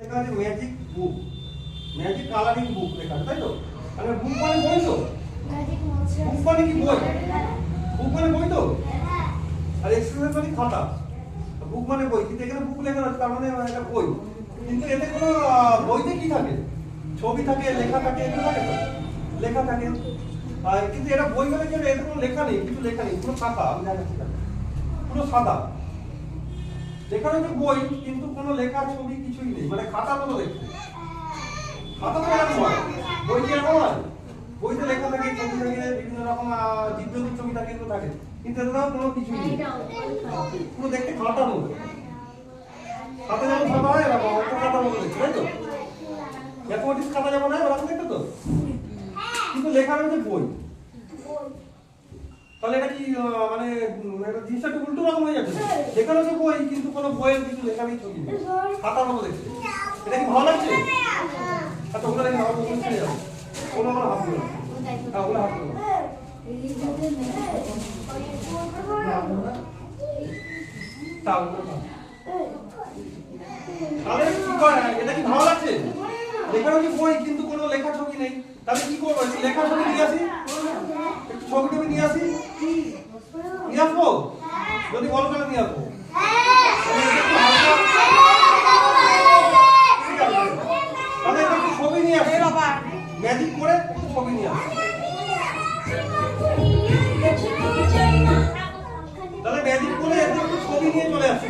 লেখা আছে ম্যাজিক বুক, magic colouring বুক লেখা আছে, তাই তো? মানে বুক মানে বই তো? বুক মানে কি বই? বুক মানে বই তো? আর এক্সারসাইজ মানে খাতা। বুক মানে বই, কিন্তু এখানে বুক লেখা আছে তার মানে এটা বই। কিন্তু এতে কোনো বইতে কি থাকে? ছবি থাকে, লেখা থাকে, এগুলো থাকে তো? লেখা থাকে। কিন্তু এটা বই মানে কি, এতে কোনো লেখা নেই, কিছু লেখা নেই, পুরো ফাঁকা। আমি দেখাচ্ছি, পুরো সাদা। লেখা রয়েছে বই, কিন্তু কোনো লেখা ছবি কিছুই নেই, মানে খাতা মতো দেখতে। খাতা তো এরকম হয়, বই কি এরকম হয়? বইতে লেখা থাকে, ছবি থাকে, বিভিন্ন রকম জীবজন্তুর ছবি থাকে, এগুলো থাকে, কিন্তু এটাও কোনো কিছুই নেই, পুরো দেখতে খাতার মতো। খাতা যেমন সাদা হয় এরকম অত খাতার মতো দেখতে, তাই তো? ম্যাথমেটিক্স খাতা যেমন হয় ওরকম দেখতে তো, কিন্তু লেখা রয়েছে বই। তাহলে এটা কি মানে এটা জিনিসটা একটু উল্টো রকম হয়ে যাচ্ছে। লেখা রয়েছে বই, কিন্তু কোনো বইয়ের কিছু লেখা নেই, ছবি নেই, খাতার মতো দেখতে। এটা কি ভালো লাগছে? আচ্ছা ওগুলো দেখি আমার বই ছেড়ে যাবে, কোনো আমার হাত দেবে না। হ্যাঁ ওগুলো হাত দেবে না। তাহলে কি করে, এটা কি ভালো লাগছে? লেখা রয়েছে বই, কিন্তু কোনো লেখা ছবি নেই, তাহলে কি করবো? লেখা ছবি নিয়ে আসি, একটু ছবি টবি নিয়ে আসি, নিয়ে আসবো? যদি বলো তাহলে নিয়ে আসবো। তাহলে একটু ছবি নিয়ে আসি, ম্যাজিক করে ছবি নিয়ে আসি। তাহলে ম্যাজিক করে একটু ছবি নিয়ে চলে আসছি।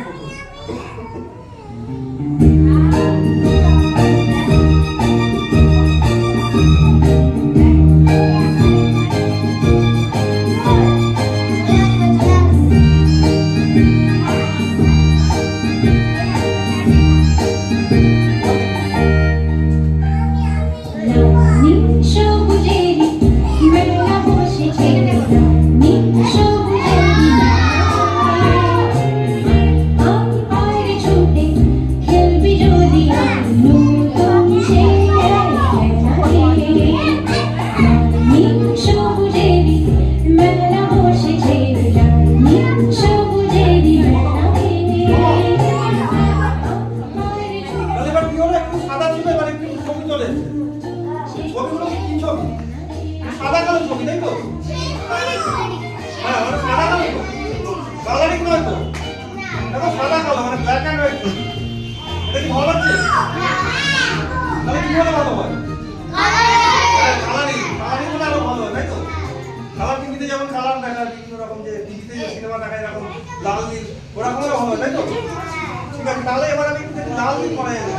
সাদা কালো ছবি, তাই তো? হ্যাঁ মানে সাদা কালো তো, কালারিং নয় তো, দেখো সাদা কালো মানে ব্ল্যাক অ্যান্ড হোয়াইট। এটা কি ভালো লাগছে? তাহলে কি হলে ভালো হয়? কালারিং, কালারিং হলে আরো ভালো হয়, তাই তো? কালার টিভিতে যেমন কালার দেখা, বিভিন্ন রকম যে টিভিতে যে সিনেমা দেখায় এরকম লাল নীল, ওরকম ভালো হয়, তাই তো? ঠিক আছে, তাহলে এবার আমি একটু লাল নীল করা যাবে।